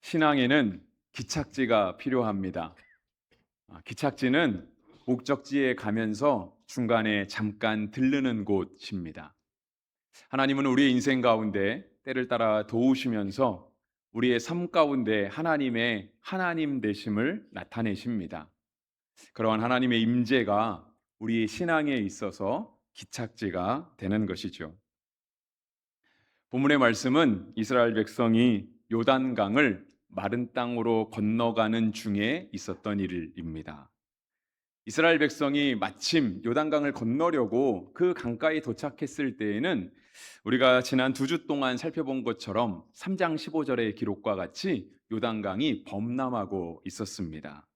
신앙에는 기착지가 필요합니다. 기착지는 목적지에 가면서 중간에 잠깐 들르는 곳입니다. 하나님은 우리의 인생 가운데 때를 따라 도우시면서 우리의 삶 가운데 하나님의 하나님 되심을 나타내십니다. 그러한 하나님의 임재가 우리의 신앙에 있어서 기착지가 되는 것이죠. 본문의 말씀은 이스라엘 백성이 요단강을 마른 땅으로 건너가는 중에 있었던 일입니다. 이스라엘 백성이 마침 요단강을 건너려고 그 강가에 도착했을 때에는 우리가 지난 2주 동안 살펴본 것처럼 3장 15절의 기록과 같이 요단강이 범람하고 있었습니다.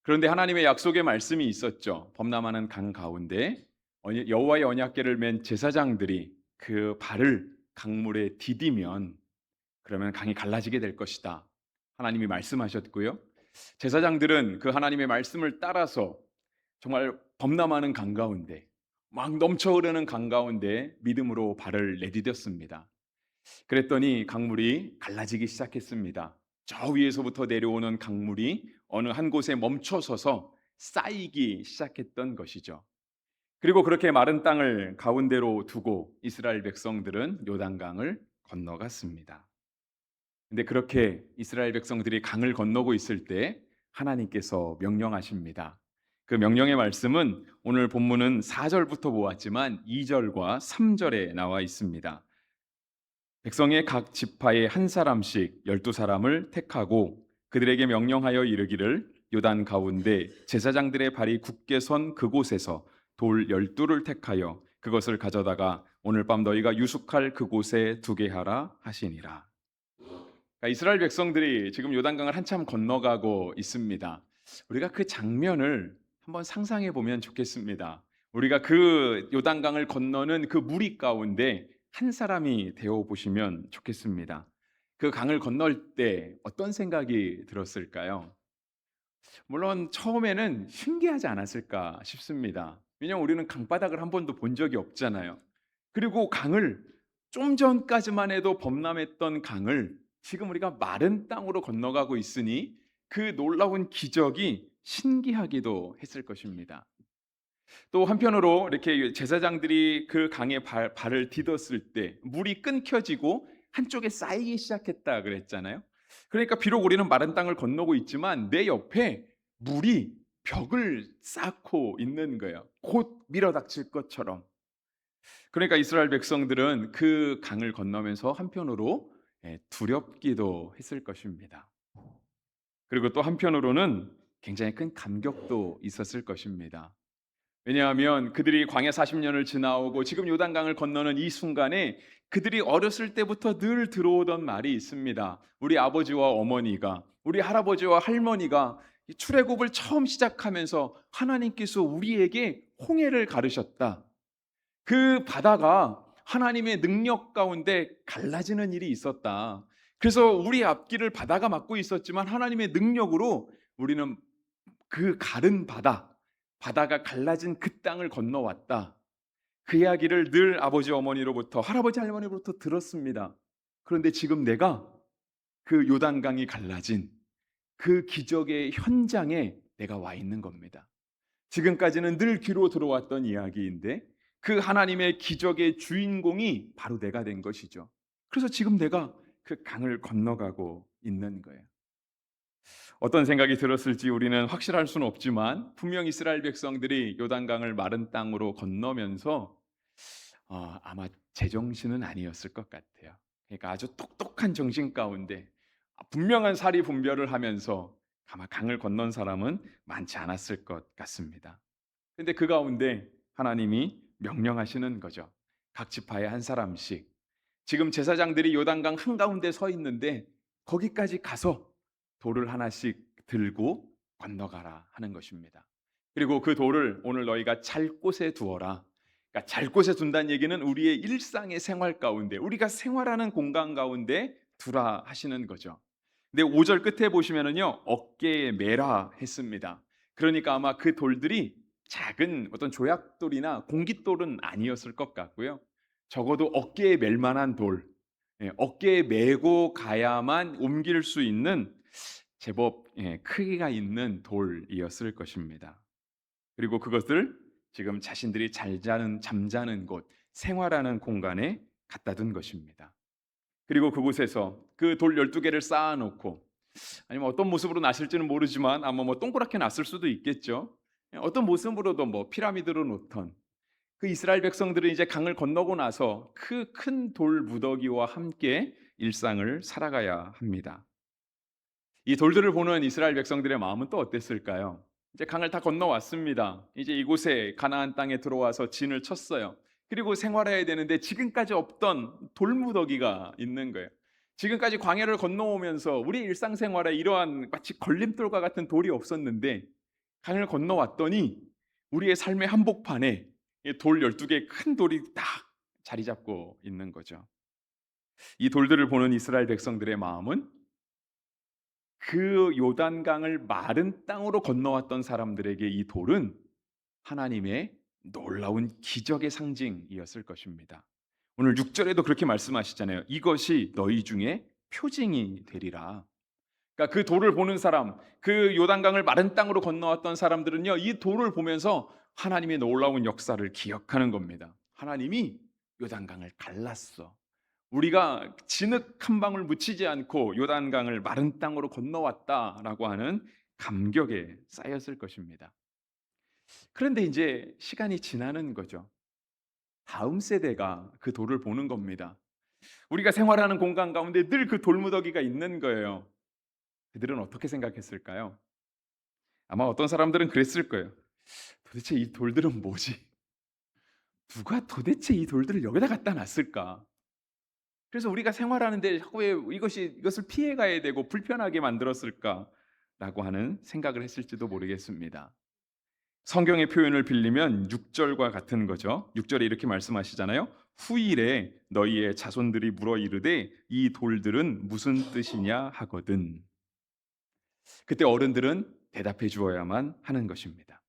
그런데 하나님의 약속의 말씀이 있었죠. 범람하는 강 가운데 여호와의 언약궤를 맨 제사장들이 그 발을 강물에 디디면 그러면 강이 갈라지게 될 것이다. 하나님이 말씀하셨고요. 제사장들은 그 하나님의 말씀을 따라서 정말 범람하는 강 가운데 막 넘쳐 흐르는 강 가운데 믿음으로 발을 내디뎠습니다. 그랬더니 강물이 갈라지기 시작했습니다. 저 위에서부터 내려오는 강물이 어느 한 곳에 멈춰서서 쌓이기 시작했던 것이죠. 그리고 그렇게 마른 땅을 가운데로 두고 이스라엘 백성들은 요단강을 건너갔습니다. 근데 그렇게 이스라엘 백성들이 강을 건너고 있을 때 하나님께서 명령하십니다. 그 명령의 말씀은 오늘 본문은 4절부터 보았지만 2절과 3절에 나와 있습니다. 백성의 각 지파에 한 사람씩 12사람을 택하고 그들에게 명령하여 이르기를 요단 가운데 제사장들의 발이 굳게 선 그곳에서 돌 12를 택하여 그것을 가져다가 오늘 밤 너희가 유숙할 그곳에 두게 하라 하시니라. 그러니까 이스라엘 백성들이 지금 요단강을 한참 건너가고 있습니다. 우리가 그 장면을 한번 상상해 보면 좋겠습니다. 우리가 그 요단강을 건너는 그 무리 가운데 한 사람이 되어 보시면 좋겠습니다. 그 강을 건널 때 어떤 생각이 들었을까요? 물론 처음에는 신기하지 않았을까 싶습니다. 왜냐하면 우리는 강바닥을 한 번도 본 적이 없잖아요. 그리고 강을 좀 전까지만 해도 범람했던 강을 지금 우리가 마른 땅으로 건너가고 있으니 그 놀라운 기적이 신기하기도 했을 것입니다. 또 한편으로 이렇게 제사장들이 그 강에 발을 디뎠을 때 물이 끊겨지고 한쪽에 쌓이기 시작했다 그랬잖아요. 그러니까 비록 우리는 마른 땅을 건너고 있지만 내 옆에 물이 벽을 쌓고 있는 거예요. 곧 밀어닥칠 것처럼. 그러니까 이스라엘 백성들은 그 강을 건너면서 한편으로 두렵기도 했을 것입니다. 그리고 또 한편으로는 굉장히 큰 감격도 있었을 것입니다. 왜냐하면 그들이 광야 40년을 지나오고 지금 요단강을 건너는 이 순간에 그들이 어렸을 때부터 늘 들어오던 말이 있습니다. 우리 아버지와 어머니가, 우리 할아버지와 할머니가 이 출애굽을 처음 시작하면서 하나님께서 우리에게 홍해를 가르셨다. 그 바다가 하나님의 능력 가운데 갈라지는 일이 있었다. 그래서 우리 앞길을 바다가 막고 있었지만 하나님의 능력으로 우리는 그 가른 바다가 갈라진 그 땅을 건너왔다. 그 이야기를 늘 아버지 어머니로부터 할아버지 할머니로부터 들었습니다. 그런데 지금 내가 그 요단강이 갈라진 그 기적의 현장에 내가 와 있는 겁니다. 지금까지는 늘 귀로 들어왔던 이야기인데 그 하나님의 기적의 주인공이 바로 내가 된 것이죠. 그래서 지금 내가 그 강을 건너가고 있는 거예요. 어떤 생각이 들었을지 우리는 확실할 수는 없지만 분명 이스라엘 백성들이 요단강을 마른 땅으로 건너면서 아마 제정신은 아니었을 것 같아요. 그러니까 아주 똑똑한 정신 가운데 분명한 사리 분별을 하면서 아마 강을 건넌 사람은 많지 않았을 것 같습니다. 그런데 그 가운데 하나님이 명령하시는 거죠. 각 지파에 한 사람씩. 지금 제사장들이 요단강 한가운데 서 있는데 거기까지 가서 돌을 하나씩 들고 건너가라 하는 것입니다. 그리고 그 돌을 오늘 너희가 잘 곳에 두어라. 그러니까 잘 곳에 둔다는 얘기는 우리의 일상의 생활 가운데, 우리가 생활하는 공간 가운데 두라 하시는 거죠. 근데 5절 끝에 보시면은요, 어깨에 매라 했습니다. 그러니까 아마 그 돌들이 작은 어떤 조약돌이나 공깃돌은 아니었을 것 같고요. 적어도 어깨에 멜 만한 돌, 어깨에 메고 가야만 옮길 수 있는 제법 크기가 있는 돌이었을 것입니다. 그리고 그것을 지금 자신들이 잘 자는 잠자는 곳, 생활하는 공간에 갖다 둔 것입니다. 그리고 그곳에서 그 돌 12개를 쌓아 놓고, 아니면 어떤 모습으로 놨을지는 모르지만 아마 뭐 동그랗게 놨을 수도 있겠죠. 어떤 모습으로도 뭐 피라미드로 놓던 그 이스라엘 백성들은 이제 강을 건너고 나서 그 큰 돌 무더기와 함께 일상을 살아가야 합니다. 이 돌들을 보는 이스라엘 백성들의 마음은 또 어땠을까요? 이제 강을 다 건너왔습니다. 이제 이곳에 가나안 땅에 들어와서 진을 쳤어요. 그리고 생활해야 되는데 지금까지 없던 돌무더기가 있는 거예요. 지금까지 광야를 건너오면서 우리 일상생활에 이러한 마치 걸림돌과 같은 돌이 없었는데, 강을 건너왔더니 우리의 삶의 한복판에 이돌 12개 큰 돌이 딱 자리 잡고 있는 거죠. 이 돌들을 보는 이스라엘 백성들의 마음은 그 요단강을 마른 땅으로 건너왔던 사람들에게 이 돌은 하나님의 놀라운 기적의 상징이었을 것입니다. 오늘 6절에도 그렇게 말씀하시잖아요. 이것이 너희 중에 표징이 되리라. 그러니까 그 돌을 보는 사람, 그 요단강을 마른 땅으로 건너왔던 사람들은요, 이 돌을 보면서 하나님의 놀라운 역사를 기억하는 겁니다. 하나님이 요단강을 갈랐어. 우리가 진흙 한 방울 묻히지 않고 요단강을 마른 땅으로 건너왔다라고 하는 감격에 쌓였을 것입니다. 그런데 이제 시간이 지나는 거죠. 다음 세대가 그 돌을 보는 겁니다. 우리가 생활하는 공간 가운데 늘 그 돌무더기가 있는 거예요. 그들은 어떻게 생각했을까요? 아마 어떤 사람들은 그랬을 거예요. 도대체 이 돌들은 뭐지? 누가 도대체 이 돌들을 여기다 갖다 놨을까? 그래서 우리가 생활하는데 자꾸 왜 이것을 피해 가야 되고 불편하게 만들었을까라고 하는 생각을 했을지도 모르겠습니다. 성경의 표현을 빌리면 6절과 같은 거죠. 6절에 이렇게 말씀하시잖아요. 후일에 너희의 자손들이 물어 이르되 이 돌들은 무슨 뜻이냐 하거든. 그때 어른들은 대답해 주어야만 하는 것입니다.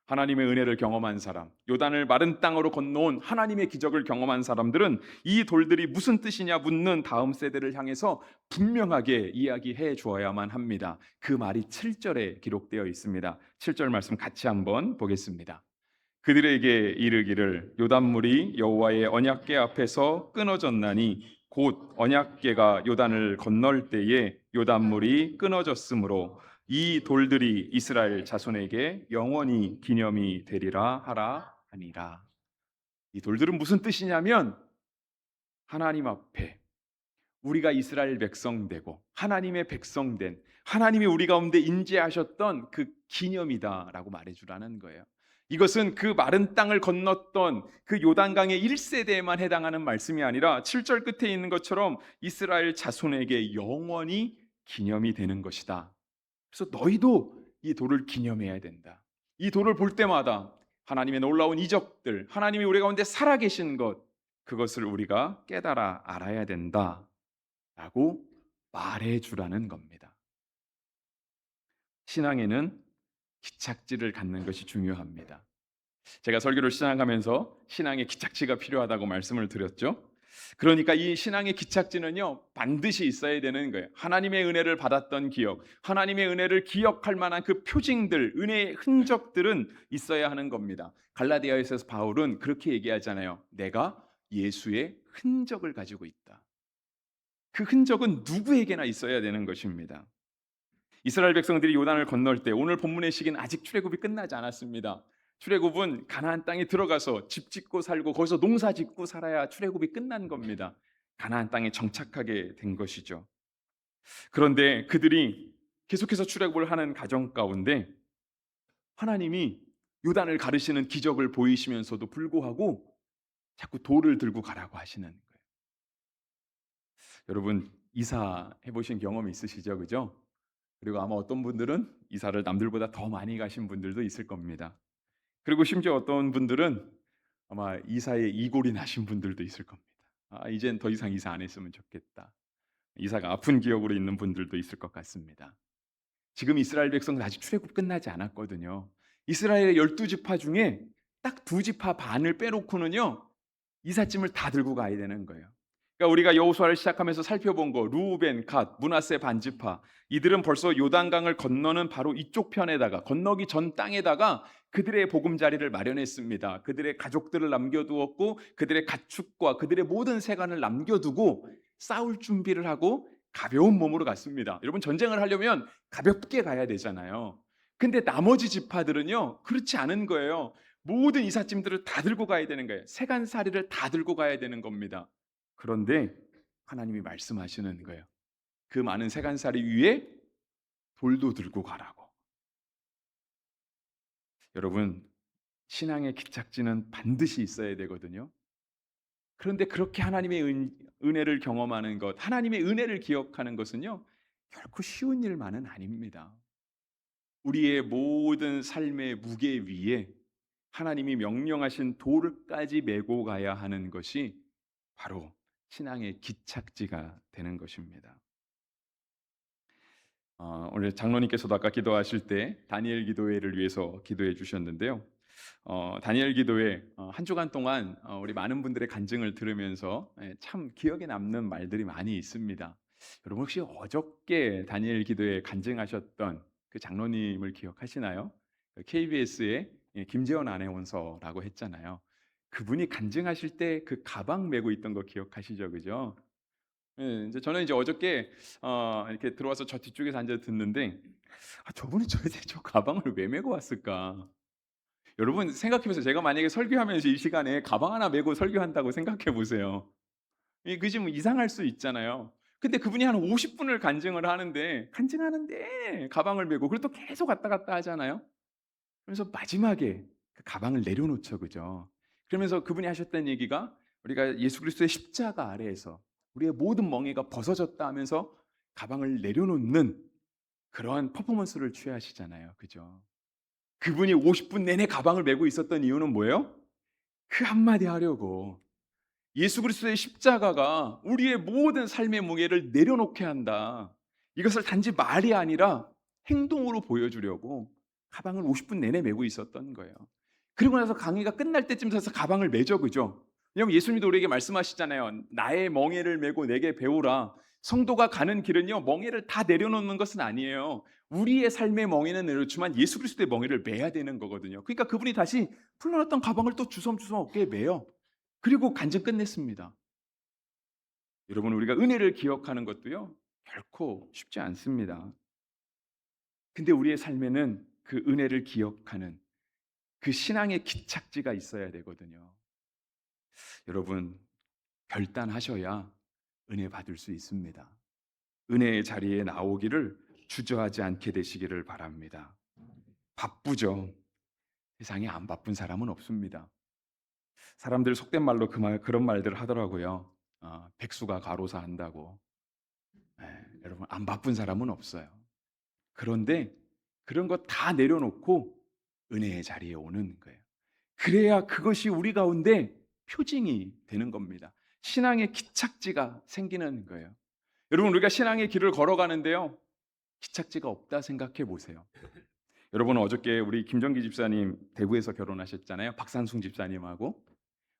하나님의 은혜를 경험한 사람, 요단을 마른 땅으로 건너온 하나님의 기적을 경험한 사람들은 이 돌들이 무슨 뜻이냐 묻는 다음 세대를 향해서 분명하게 이야기해 주어야만 합니다. 그 말이 7절에 기록되어 있습니다. 7절 말씀 같이 한번 보겠습니다. 그들에게 이르기를 요단물이 여호와의 언약궤 앞에서 끊어졌나니 곧 언약궤가 요단을 건널 때에 요단물이 끊어졌으므로 이 돌들이 이스라엘 자손에게 영원히 기념이 되리라 하라 하니라. 이 돌들은 무슨 뜻이냐면 하나님 앞에 우리가 이스라엘 백성 되고 하나님의 백성 된 하나님이 우리 가운데 인재하셨던 그 기념이다라고 말해주라는 거예요. 이것은 그 마른 땅을 건넜던 그 요단강의 1세대에만 해당하는 말씀이 아니라 7절 끝에 있는 것처럼 이스라엘 자손에게 영원히 기념이 되는 것이다. 그래서 너희도 이 돌을 기념해야 된다. 이 돌을 볼 때마다 하나님의 놀라운 이적들, 하나님이 우리 가운데 살아계신 것, 그것을 우리가 깨달아 알아야 된다 라고 말해주라는 겁니다. 신앙에는 기착지를 갖는 것이 중요합니다. 제가 설교를 시작하면서 신앙의 기착지가 필요하다고 말씀을 드렸죠. 그러니까 이 신앙의 기착지는요, 반드시 있어야 되는 거예요. 하나님의 은혜를 받았던 기억, 하나님의 은혜를 기억할 만한 그 표징들, 은혜의 흔적들은 있어야 하는 겁니다. 갈라디아에서 바울은 그렇게 얘기하잖아요. 내가 예수의 흔적을 가지고 있다. 그 흔적은 누구에게나 있어야 되는 것입니다. 이스라엘 백성들이 요단을 건널 때, 오늘 본문의 시기는 아직 출애굽이 끝나지 않았습니다. 출애굽은 가나안 땅에 들어가서 집 짓고 살고 거기서 농사 짓고 살아야 출애굽이 끝난 겁니다. 가나안 땅에 정착하게 된 것이죠. 그런데 그들이 계속해서 출애굽을 하는 과정 가운데 하나님이 요단을 가르시는 기적을 보이시면서도 불구하고 자꾸 돌을 들고 가라고 하시는 거예요. 여러분 이사 해보신 경험이 있으시죠? 그죠? 그리고 아마 어떤 분들은 이사를 남들보다 더 많이 가신 분들도 있을 겁니다. 그리고 심지어 어떤 분들은 아마 이사에 이골이 나신 분들도 있을 겁니다. 이젠 더 이상 이사 안 했으면 좋겠다. 이사가 아픈 기억으로 있는 분들도 있을 것 같습니다. 지금 이스라엘 백성은 아직 출애굽 끝나지 않았거든요. 이스라엘의 12지파 중에 딱 2지파 반을 빼놓고는요, 이삿짐을 다 들고 가야 되는 거예요. 그러니까 우리가 여호수아를 시작하면서 살펴본 거 루우벤, 갓, 므낫세 반지파 이들은 벌써 요단강을 건너는 바로 이쪽 편에다가 건너기 전 땅에다가 그들의 보금자리를 마련했습니다. 그들의 가족들을 남겨두었고 그들의 가축과 그들의 모든 세관을 남겨두고 싸울 준비를 하고 가벼운 몸으로 갔습니다. 여러분 전쟁을 하려면 가볍게 가야 되잖아요. 근데 나머지 지파들은요 그렇지 않은 거예요. 모든 이삿짐들을 다 들고 가야 되는 거예요. 세간살이를 다 들고 가야 되는 겁니다. 그런데 하나님이 말씀하시는 거예요. 그 많은 세간살이 위에 돌도 들고 가라고. 여러분, 신앙의 기착지는 반드시 있어야 되거든요. 그런데 그렇게 하나님의 은혜를 경험하는 것, 하나님의 은혜를 기억하는 것은요, 결코 쉬운 일만은 아닙니다. 우리의 모든 삶의 무게 위에 하나님이 명령하신 돌까지 메고 가야 하는 것이 바로 신앙의 기착지가 되는 것입니다. 오늘 장로님께서도 아까 기도하실 때 다니엘 기도회를 위해서 기도해 주셨는데요. 다니엘 기도회 한 주간 동안 우리 많은 분들의 간증을 들으면서 참 기억에 남는 말들이 많이 있습니다. 여러분 혹시 어저께 다니엘 기도회 간증하셨던 그 장로님을 기억하시나요? KBS의 김재원 아나운서라고 했잖아요. 그분이 간증하실 때 그 가방 메고 있던 거 기억하시죠, 그죠? 예, 이제 저는 이제 어저께 이렇게 들어와서 저 뒤쪽에서 앉아 듣는데 저분이 도대체 저 가방을 왜 메고 왔을까? 여러분 생각해 보세요. 제가 만약에 설교하면서 이 시간에 가방 하나 메고 설교한다고 생각해 보세요. 그게 좀 이상할 수 있잖아요. 근데 그분이 한 50분을 간증하는데 가방을 메고 그리고 또 계속 왔다 갔다 하잖아요. 그래서 마지막에 그 가방을 내려놓죠, 그죠? 그러면서 그분이 하셨던 얘기가 우리가 예수 그리스도의 십자가 아래에서 우리의 모든 멍에가 벗어졌다 하면서 가방을 내려놓는 그러한 퍼포먼스를 취하시잖아요, 그죠? 그분이 50분 내내 가방을 메고 있었던 이유는 뭐예요? 그 한마디 하려고. 예수 그리스도의 십자가가 우리의 모든 삶의 무게를 내려놓게 한다. 이것을 단지 말이 아니라 행동으로 보여주려고 가방을 50분 내내 메고 있었던 거예요. 그리고 나서 강의가 끝날 때쯤 돼서 가방을 매죠, 그죠? 왜냐하면 예수님도 우리에게 말씀하시잖아요. 나의 멍에를 메고 내게 배우라. 성도가 가는 길은요, 멍에를 다 내려놓는 것은 아니에요. 우리의 삶의 멍에는 내려놓지만 예수 그리스도의 멍에를 매야 되는 거거든요. 그러니까 그분이 다시 풀려났던 가방을 또 주섬주섬 어깨에 매요. 그리고 간증 끝냈습니다. 여러분 우리가 은혜를 기억하는 것도요 결코 쉽지 않습니다. 근데 우리의 삶에는 그 은혜를 기억하는 그 신앙의 기착지가 있어야 되거든요. 여러분 결단하셔야 은혜 받을 수 있습니다. 은혜의 자리에 나오기를 주저하지 않게 되시기를 바랍니다. 바쁘죠. 세상에 안 바쁜 사람은 없습니다. 사람들 속된 말로 그런 말들 하더라고요. 백수가 가로사 한다고. 여러분 안 바쁜 사람은 없어요. 그런데 그런 거 다 내려놓고 은혜의 자리에 오는 거예요. 그래야 그것이 우리 가운데 표징이 되는 겁니다. 신앙의 기착지가 생기는 거예요. 여러분 우리가 신앙의 길을 걸어가는데요. 기착지가 없다 생각해 보세요. 여러분 어저께 우리 김정기 집사님 대구에서 결혼하셨잖아요. 박산숙 집사님하고.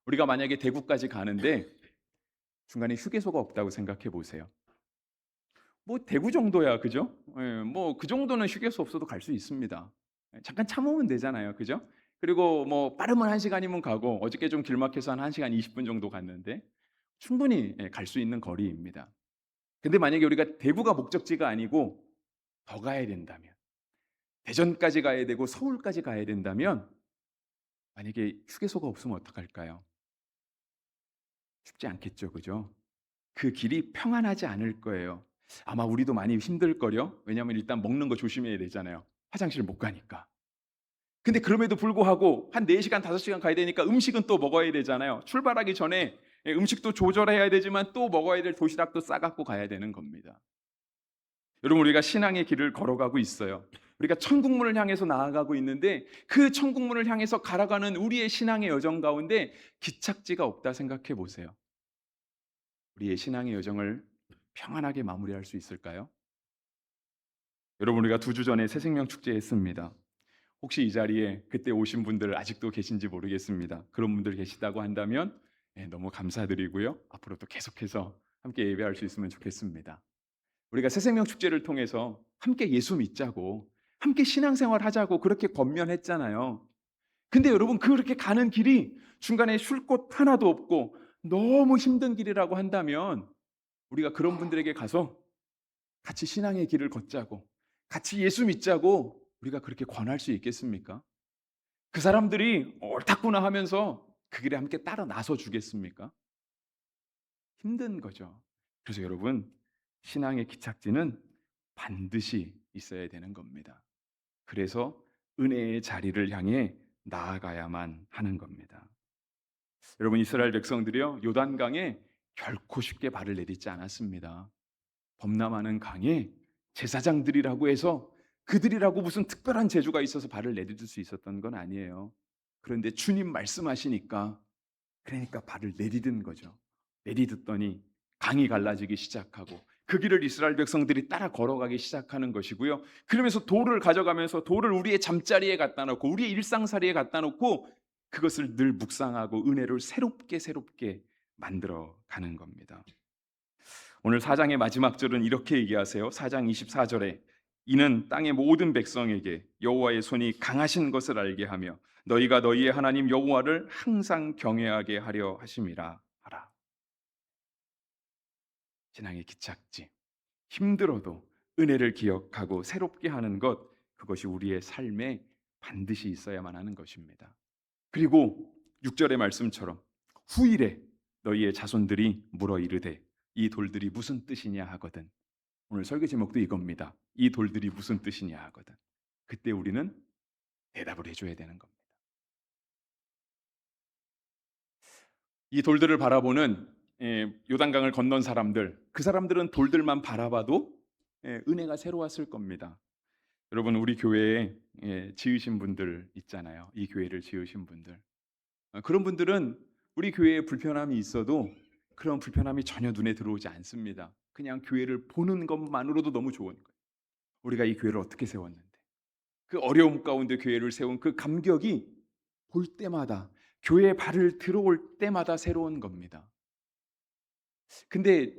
우리가 만약에 대구까지 가는데 중간에 휴게소가 없다고 생각해 보세요. 뭐 대구 정도야, 그죠? 예, 뭐 그 정도는 휴게소 없어도 갈 수 있습니다. 예, 잠깐 참으면 되잖아요, 그죠? 그리고 뭐 빠르면 1시간이면 가고 어저께 좀 길막해서 한 1시간 20분 정도 갔는데 충분히 갈 수 있는 거리입니다. 근데 만약에 우리가 대구가 목적지가 아니고 더 가야 된다면 대전까지 가야 되고 서울까지 가야 된다면 만약에 휴게소가 없으면 어떡할까요? 쉽지 않겠죠, 그죠? 그 길이 평안하지 않을 거예요. 아마 우리도 많이 힘들 거요. 왜냐하면 일단 먹는 거 조심해야 되잖아요. 화장실 못 가니까. 근데 그럼에도 불구하고 한 4시간, 5시간 가야 되니까 음식은 또 먹어야 되잖아요. 출발하기 전에 음식도 조절해야 되지만 또 먹어야 될 도시락도 싸갖고 가야 되는 겁니다. 여러분 우리가 신앙의 길을 걸어가고 있어요. 우리가 천국문을 향해서 나아가고 있는데 그 천국문을 향해서 갈아가는 우리의 신앙의 여정 가운데 기착지가 없다 생각해 보세요. 우리의 신앙의 여정을 평안하게 마무리할 수 있을까요? 여러분 우리가 2주 전에 새생명 축제 했습니다. 혹시 이 자리에 그때 오신 분들 아직도 계신지 모르겠습니다. 그런 분들 계시다고 한다면 너무 감사드리고요. 앞으로도 계속해서 함께 예배할 수 있으면 좋겠습니다. 우리가 새생명 축제를 통해서 함께 예수 믿자고, 함께 신앙생활 하자고 그렇게 권면했잖아요. 근데 여러분, 그렇게 가는 길이 중간에 쉴 곳 하나도 없고 너무 힘든 길이라고 한다면, 우리가 그런 분들에게 가서 같이 신앙의 길을 걷자고, 같이 예수 믿자고 우리가 그렇게 권할 수 있겠습니까? 그 사람들이 옳다구나 하면서 그 길에 함께 따라 나서 주겠습니까? 힘든 거죠. 그래서 여러분, 신앙의 기착지는 반드시 있어야 되는 겁니다. 그래서 은혜의 자리를 향해 나아가야만 하는 겁니다. 여러분, 이스라엘 백성들이요, 요단강에 결코 쉽게 발을 내딛지 않았습니다. 범람하는 강에 제사장들이라고 해서 그들이라고 무슨 특별한 재주가 있어서 발을 내딛을 수 있었던 건 아니에요. 그런데 주님 말씀하시니까, 그러니까 발을 내딛은 거죠. 내딛었더니 강이 갈라지기 시작하고 그 길을 이스라엘 백성들이 따라 걸어가기 시작하는 것이고요. 그러면서 돌을 가져가면서 돌을 우리의 잠자리에 갖다 놓고 우리의 일상살이에 갖다 놓고 그것을 늘 묵상하고 은혜를 새롭게 만들어 가는 겁니다. 오늘 4장의 마지막 절은 이렇게 얘기하세요. 4장 24절에 이는 땅의 모든 백성에게 여호와의 손이 강하신 것을 알게 하며 너희가 너희의 하나님 여호와를 항상 경외하게 하려 하심이라 하라. 신앙의 기착지, 힘들어도 은혜를 기억하고 새롭게 하는 것, 그것이 우리의 삶에 반드시 있어야만 하는 것입니다. 그리고 6절의 말씀처럼 후일에 너희의 자손들이 물어 이르되 이 돌들이 무슨 뜻이냐 하거든. 오늘 설교 제목도 이겁니다. 이 돌들이 무슨 뜻이냐 하거든. 그때 우리는 대답을 해줘야 되는 겁니다. 이 돌들을 바라보는 요단강을 건넌 사람들, 그 사람들은 돌들만 바라봐도 은혜가 새로웠을 겁니다. 여러분, 우리 교회에 지으신 분들 있잖아요. 이 교회를 지으신 분들. 그런 분들은 우리 교회에 불편함이 있어도 그런 불편함이 전혀 눈에 들어오지 않습니다. 그냥 교회를 보는 것만으로도 너무 좋은 거예요. 우리가 이 교회를 어떻게 세웠는데, 그 어려움 가운데 교회를 세운 그 감격이 볼 때마다, 교회에 발을 들어올 때마다 새로운 겁니다. 근데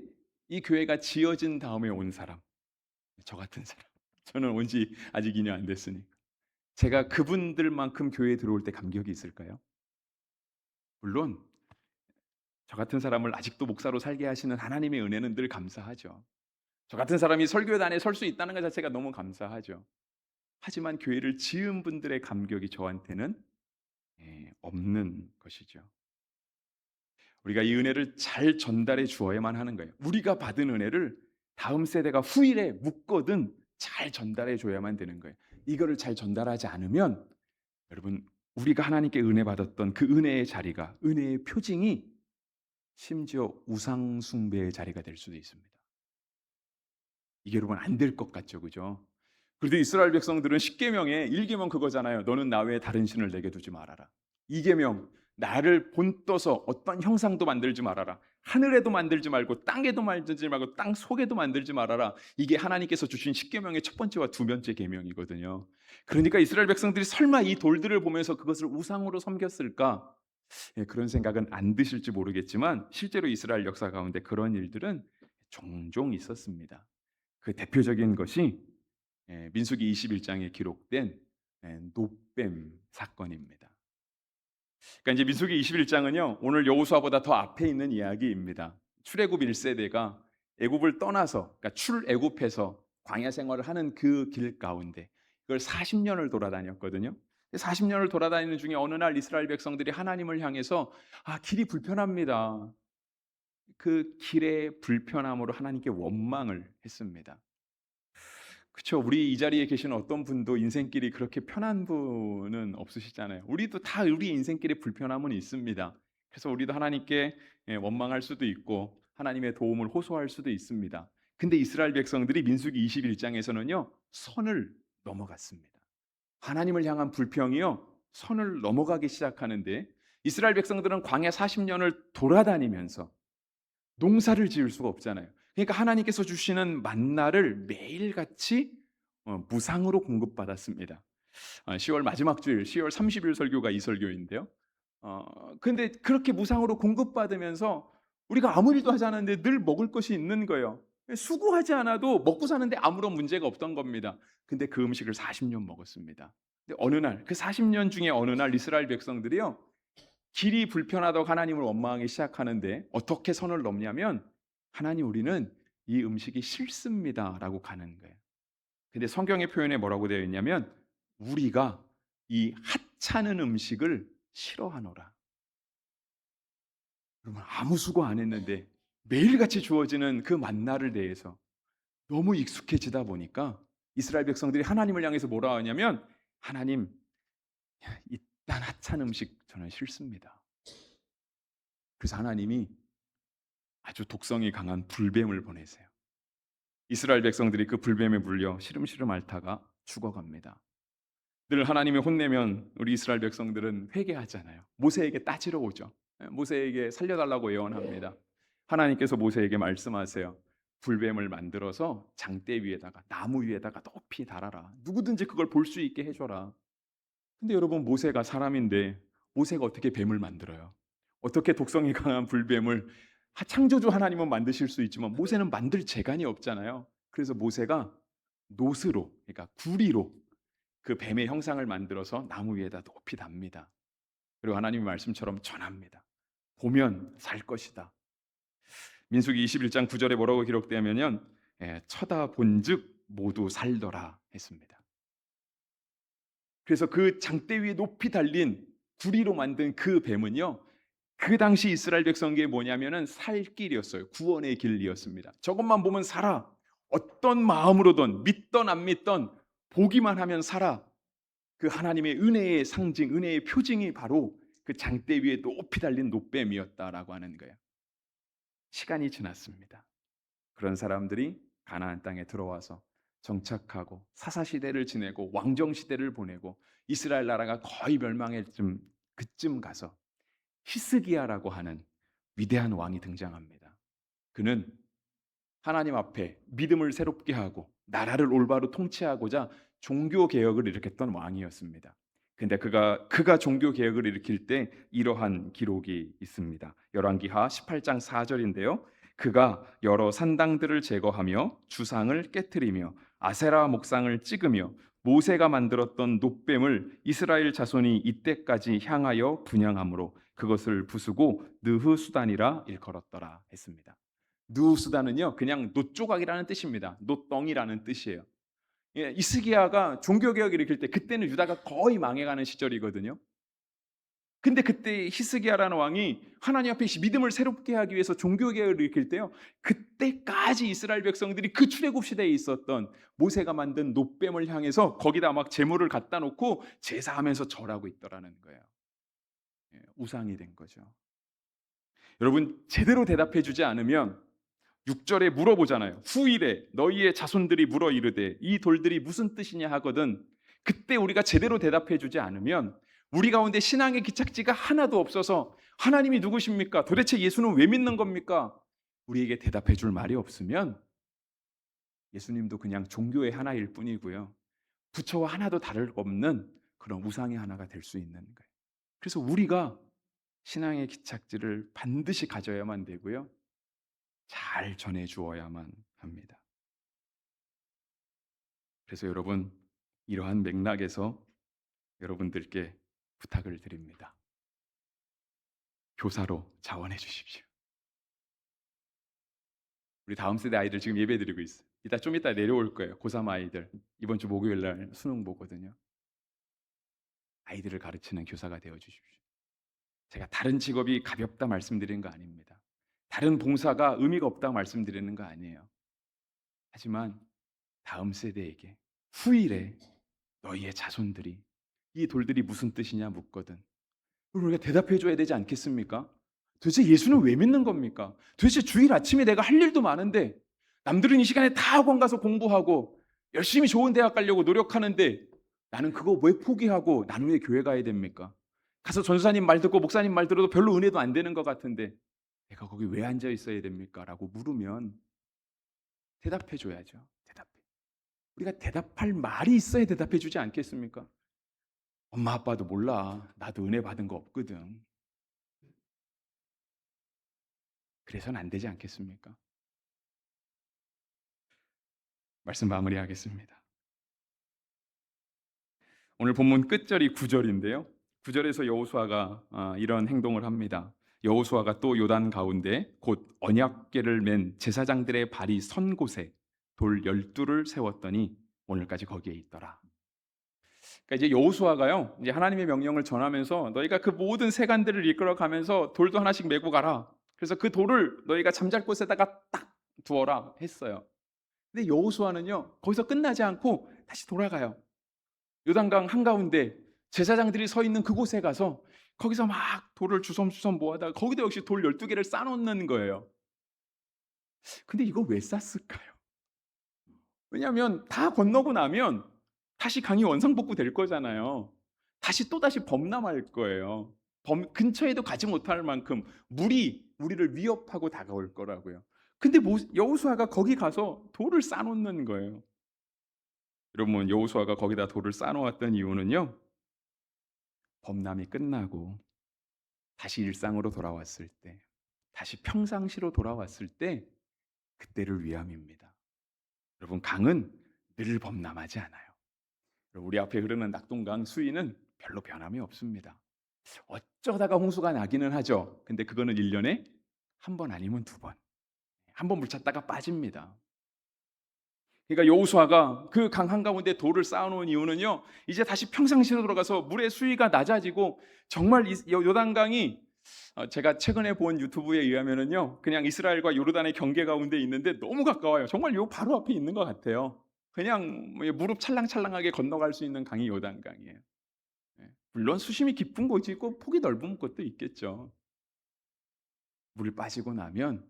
이 교회가 지어진 다음에 온 사람, 저 같은 사람, 저는 온 지 아직 2년 안 됐으니까 제가 그분들만큼 교회에 들어올 때 감격이 있을까요? 물론 저 같은 사람을 아직도 목사로 살게 하시는 하나님의 은혜는 늘 감사하죠. 저 같은 사람이 설교단에 설 수 있다는 것 자체가 너무 감사하죠. 하지만 교회를 지은 분들의 감격이 저한테는 없는 것이죠. 우리가 이 은혜를 잘 전달해 주어야만 하는 거예요. 우리가 받은 은혜를 다음 세대가 후일에 묻거든 잘 전달해 줘야만 되는 거예요. 이거를 잘 전달하지 않으면 여러분, 우리가 하나님께 은혜 받았던 그 은혜의 자리가, 은혜의 표징이 심지어 우상 숭배의 자리가 될 수도 있습니다. 이게 여러분 안 될 것 같죠, 그죠? 그래도 이스라엘 백성들은 10계명에 1계명 그거잖아요. 너는 나 외에 다른 신을 내게 두지 말아라. 2계명, 나를 본떠서 어떤 형상도 만들지 말아라. 하늘에도 만들지 말고 땅에도 만들지 말고 땅 속에도 만들지 말아라. 이게 하나님께서 주신 10계명의 첫 번째와 두 번째 계명이거든요. 그러니까 이스라엘 백성들이 설마 이 돌들을 보면서 그것을 우상으로 섬겼을까? 그런 생각은 안 드실지 모르겠지만 실제로 이스라엘 역사 가운데 그런 일들은 종종 있었습니다. 그 대표적인 것이 민수기 21장에 기록된 놋뱀 사건입니다. 그러니까 이제 민수기 21장은요, 오늘 여호수아보다 더 앞에 있는 이야기입니다. 출애굽 1세대가 애굽을 떠나서, 그러니까 출애굽해서 광야 생활을 하는 그 길 가운데 그걸 40년을 돌아다녔거든요. 40년을 돌아다니는 중에 어느 날 이스라엘 백성들이 하나님을 향해서 길이 불편합니다. 그 길의 불편함으로 하나님께 원망을 했습니다. 그렇죠. 우리 이 자리에 계신 어떤 분도 인생길이 그렇게 편한 분은 없으시잖아요. 우리도 다 우리 인생길에 불편함은 있습니다. 그래서 우리도 하나님께 원망할 수도 있고 하나님의 도움을 호소할 수도 있습니다. 근데 이스라엘 백성들이 민수기 21장에서는요, 선을 넘어갔습니다. 하나님을 향한 불평이요, 선을 넘어가기 시작하는데 이스라엘 백성들은 광야 40년을 돌아다니면서 농사를 지을 수가 없잖아요. 그러니까 하나님께서 주시는 만나를 매일같이 무상으로 공급받았습니다. 10월 마지막 주일, 10월 30일 설교가 이 설교인데요. 근데 그렇게 무상으로 공급받으면서 우리가 아무 일도 하지 않았는데 늘 먹을 것이 있는 거예요. 수고하지 않아도 먹고 사는데 아무런 문제가 없던 겁니다. 근데 그 음식을 40년 먹었습니다. 근데 어느 날, 그 40년 중에 어느 날 이스라엘 백성들이요, 길이 불편하다고 하나님을 원망하기 시작하는데 어떻게 선을 넘냐면, 하나님, 우리는 이 음식이 싫습니다라고 가는 거예요. 근데 성경의 표현에 뭐라고 되어 있냐면, 우리가 이 하찮은 음식을 싫어하노라. 여러분, 아무 수고 안 했는데 매일같이 주어지는 그 만나를 대해서 너무 익숙해지다 보니까 이스라엘 백성들이 하나님을 향해서 뭐라 하냐면, 하나님, 이딴 하찮은 음식 저는 싫습니다. 그래서 하나님이 아주 독성이 강한 불뱀을 보내세요. 이스라엘 백성들이 그 불뱀에 물려 시름시름 앓다가 죽어갑니다. 늘 하나님이 혼내면 우리 이스라엘 백성들은 회개하잖아요. 모세에게 따지러 오죠. 모세에게 살려달라고 예언합니다. 하나님께서 모세에게 말씀하세요. 불뱀을 만들어서 장대 위에다가, 나무 위에다가 높이 달아라. 누구든지 그걸 볼 수 있게 해줘라. 근데 여러분, 모세가 사람인데 모세가 어떻게 뱀을 만들어요? 어떻게 독성이 강한 불뱀을, 창조주 하나님은 만드실 수 있지만 모세는 만들 재간이 없잖아요. 그래서 모세가 노스로, 그러니까 구리로 그 뱀의 형상을 만들어서 나무 위에다 높이 답니다. 그리고 하나님의 말씀처럼 전합니다. 보면 살 것이다. 민수기 21장 9절에 뭐라고 기록되냐면, 쳐다본즉 모두 살더라 했습니다. 그래서 그 장대 위에 높이 달린 구리로 만든 그 뱀은요, 그 당시 이스라엘 백성에게 뭐냐면은 살 길이었어요. 구원의 길이었습니다. 저것만 보면 살아. 어떤 마음으로든, 믿던 안 믿던, 보기만 하면 살아. 그 하나님의 은혜의 상징, 은혜의 표징이 바로 그 장대 위에 높이 달린 노뱀이었다라고 하는 거예요. 시간이 지났습니다. 그런 사람들이 가나안 땅에 들어와서 정착하고 사사시대를 지내고 왕정시대를 보내고 이스라엘 나라가 거의 멸망에 그쯤 가서 히스기야라고 하는 위대한 왕이 등장합니다. 그는 하나님 앞에 믿음을 새롭게 하고 나라를 올바로 통치하고자 종교 개혁을 일으켰던 왕이었습니다. 근데 그가 종교 개혁을 일으킬 때 이러한 기록이 있습니다. 열왕기하 18장 4절인데요. 그가 여러 산당들을 제거하며 주상을 깨뜨리며 아세라 목상을 찍으며 모세가 만들었던 놋뱀을 이스라엘 자손이 이때까지 향하여 분향함으로 그것을 부수고 느흐수단이라 일컬었더라 했습니다. 느흐수단은요, 그냥 놋조각이라는 뜻입니다. 놋덩이라는 뜻이에요. 이스기야가 종교개혁을 일으킬 때, 그때는 유다가 거의 망해가는 시절이거든요. 근데 그때 히스기야라는 왕이 하나님 앞에 믿음을 새롭게 하기 위해서 종교개혁을 일으킬 때요, 그때까지 이스라엘 백성들이 그 출애굽 시대에 있었던 모세가 만든 놋뱀을 향해서 거기다 막 제물을 갖다 놓고 제사하면서 절하고 있더라는 거예요. 우상이 된 거죠. 여러분, 제대로 대답해 주지 않으면 6절에 물어보잖아요. 후일에 너희의 자손들이 물어 이르되 이 돌들이 무슨 뜻이냐 하거든. 그때 우리가 제대로 대답해 주지 않으면 우리 가운데 신앙의 기착지가 하나도 없어서 하나님이 누구십니까? 도대체 예수는 왜 믿는 겁니까? 우리에게 대답해 줄 말이 없으면 예수님도 그냥 종교의 하나일 뿐이고요, 부처와 하나도 다를 거 없는 그런 우상의 하나가 될 수 있는 거예요. 그래서 우리가 신앙의 기착지를 반드시 가져야만 되고요, 잘 전해 주어야만 합니다. 그래서 여러분, 이러한 맥락에서 여러분들께 부탁을 드립니다. 교사로 자원해 주십시오. 우리 다음 세대 아이들 지금 예배 드리고 있어요. 좀 이따 내려올 거예요. 고3 아이들. 이번 주 목요일 날 수능 보거든요. 아이들을 가르치는 교사가 되어 주십시오. 제가 다른 직업이 가볍다 말씀드리는 거 아닙니다. 다른 봉사가 의미가 없다 말씀드리는 거 아니에요. 하지만 다음 세대에게 후일에 너희의 자손들이 이 돌들이 무슨 뜻이냐 묻거든, 우리가 대답해 줘야 되지 않겠습니까? 도대체 예수는 왜 믿는 겁니까? 도대체 주일 아침에 내가 할 일도 많은데, 남들은 이 시간에 다 학원 가서 공부하고 열심히 좋은 대학 가려고 노력하는데 나는 그거 왜 포기하고 난 왜 교회 가야 됩니까? 가서 전사님 말 듣고 목사님 말 들어도 별로 은혜도 안 되는 것 같은데 내가 거기 왜 앉아 있어야 됩니까? 라고 물으면 대답해 줘야죠. 우리가 대답할 말이 있어야 대답해 주지 않겠습니까? 엄마 아빠도 몰라. 나도 은혜 받은 거 없거든. 그래서는 안 되지 않겠습니까? 말씀 마무리하겠습니다. 오늘 본문 끝절이 9절인데요. 9절에서 여호수아가 이런 행동을 합니다. 여호수아가 또 요단 가운데 곧 언약궤를 맨 제사장들의 발이 선 곳에 돌 12를 세웠더니 오늘까지 거기에 있더라. 그러니까 이제 여호수아가요. 이제 하나님의 명령을 전하면서 너희가 그 모든 세간들을 이끌어 가면서 돌도 하나씩 메고 가라. 그래서 그 돌을 너희가 잠잘 곳에다가 딱 두어라 했어요. 근데 여호수아는요. 거기서 끝나지 않고 다시 돌아가요. 요단강 한가운데 제사장들이 서 있는 그곳에 가서 거기서 막 돌을 주섬주섬 모아다가 거기도 역시 돌 12개를 쌓아놓는 거예요. 근데 이거 왜 쌌을까요? 왜냐하면 다 건너고 나면 다시 강이 원상복구 될 거잖아요. 다시 또다시 범람할 거예요. 근처에도 가지 못할 만큼 물이 우리를 위협하고 다가올 거라고요. 근데 여호수아가 거기 가서 돌을 쌓아놓는 거예요. 여러분, 여호수아가 거기다 돌을 쌓아놓았던 이유는요. 범람이 끝나고 다시 일상으로 돌아왔을 때, 다시 평상시로 돌아왔을 때 그때를 위함입니다. 여러분, 강은 늘 범람하지 않아요. 우리 앞에 흐르는 낙동강 수위는 별로 변함이 없습니다. 어쩌다가 홍수가 나기는 하죠. 근데 그거는 1년에 한 번 아니면 두 번. 한 번 물 찼다가 빠집니다. 그러니까 여호수아가 그 강 한가운데 돌을 쌓아놓은 이유는요. 이제 다시 평상시로 돌아가서 물의 수위가 낮아지고 정말 요단강이 제가 최근에 본 유튜브에 의하면은요. 그냥 이스라엘과 요르단의 경계 가운데 있는데 너무 가까워요. 정말 요 바로 앞에 있는 것 같아요. 그냥 무릎 찰랑찰랑하게 건너갈 수 있는 강이 요단강이에요. 예. 물론 수심이 깊은 곳이 있고 폭이 넓은 곳도 있겠죠. 물 빠지고 나면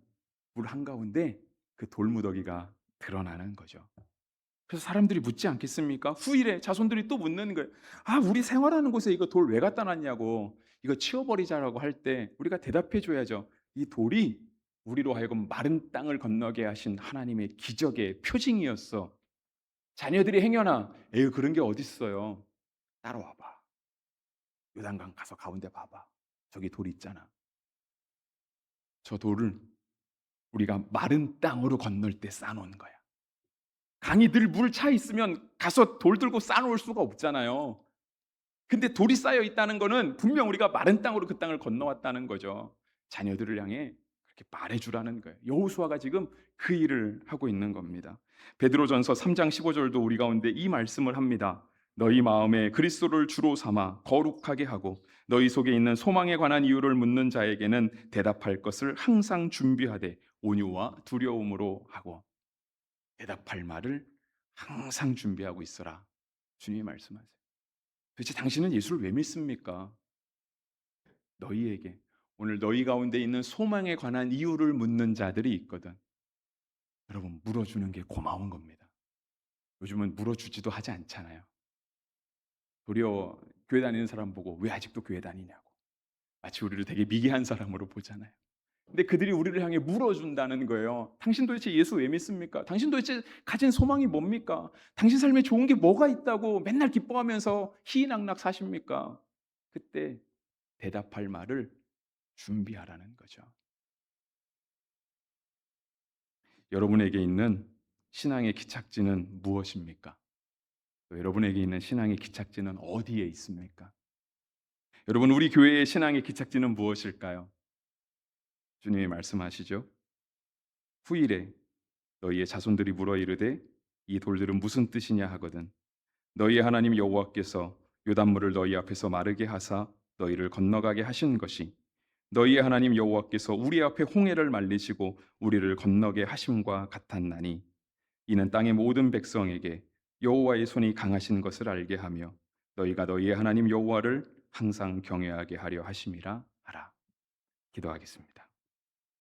물 한가운데 그 돌무더기가 드러나는 거죠. 그래서 사람들이 묻지 않겠습니까? 후일에 자손들이 또 묻는 거예요. 아, 우리 생활하는 곳에 이거 돌 왜 갖다 놨냐고. 이거 치워버리자라고 할 때 우리가 대답해 줘야죠. 이 돌이 우리로 하여금 마른 땅을 건너게 하신 하나님의 기적의 표징이었어. 자녀들이 행여나 에휴 그런 게 어딨어요. 따라와봐. 요단강 가서 가운데 봐봐. 저기 돌 있잖아. 저 돌을 우리가 마른 땅으로 건널 때 쌓아놓은 거야. 강이 늘 물 차 있으면 가서 돌 들고 쌓아놓을 수가 없잖아요. 근데 돌이 쌓여 있다는 거는 분명 우리가 마른 땅으로 그 땅을 건너왔다는 거죠. 자녀들을 향해 그렇게 말해주라는 거예요. 여호수아가 지금 그 일을 하고 있는 겁니다. 베드로전서 3장 15절도 우리 가운데 이 말씀을 합니다. 너희 마음에 그리스도를 주로 삼아 거룩하게 하고 너희 속에 있는 소망에 관한 이유를 묻는 자에게는 대답할 것을 항상 준비하되 온유와 두려움으로 하고 대답할 말을 항상 준비하고 있어라. 주님이 말씀하세요. 도대체 당신은 예수를 왜 믿습니까? 너희에게 오늘 너희 가운데 있는 소망에 관한 이유를 묻는 자들이 있거든. 여러분 물어주는 게 고마운 겁니다. 요즘은 물어주지도 하지 않잖아요. 도리어 교회 다니는 사람 보고 왜 아직도 교회 다니냐고. 마치 우리를 되게 미개한 사람으로 보잖아요. 근데 그들이 우리를 향해 물어준다는 거예요. 당신 도대체 예수 왜 믿습니까? 당신 도대체 가진 소망이 뭡니까? 당신 삶에 좋은 게 뭐가 있다고 맨날 기뻐하면서 희희낙낙 사십니까? 그때 대답할 말을 준비하라는 거죠. 여러분에게 있는 신앙의 기착지는 무엇입니까? 여러분에게 있는 신앙의 기착지는 어디에 있습니까? 여러분, 우리 교회의 신앙의 기착지는 무엇일까요? 주님이 말씀하시죠. 후일에 너희의 자손들이 물어 이르되 이 돌들은 무슨 뜻이냐 하거든 너희의 하나님 여호와께서 요단물을 너희 앞에서 마르게 하사 너희를 건너가게 하신 것이 너희의 하나님 여호와께서 우리 앞에 홍해를 말리시고 우리를 건너게 하심과 같았나니 이는 땅의 모든 백성에게 여호와의 손이 강하신 것을 알게 하며 너희가 너희의 하나님 여호와를 항상 경외하게 하려 하심이라 하라. 기도하겠습니다.